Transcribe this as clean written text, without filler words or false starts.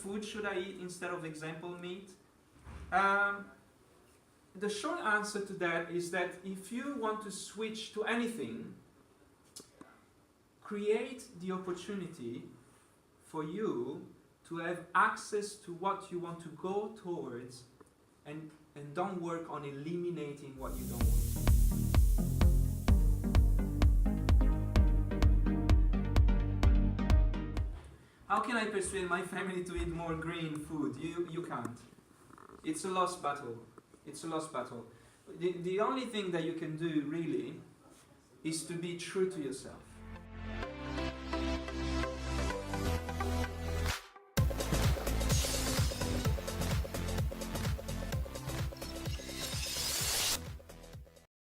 food should I eat instead of example meat? The short answer to that is that if you want to switch to anything, create the opportunity for you to have access to what you want to go towards, and don't work on eliminating what you don't want. How can I persuade my family to eat more green food? You can't. It's a lost battle. It's a lost battle. The only thing that you can do really is to be true to yourself.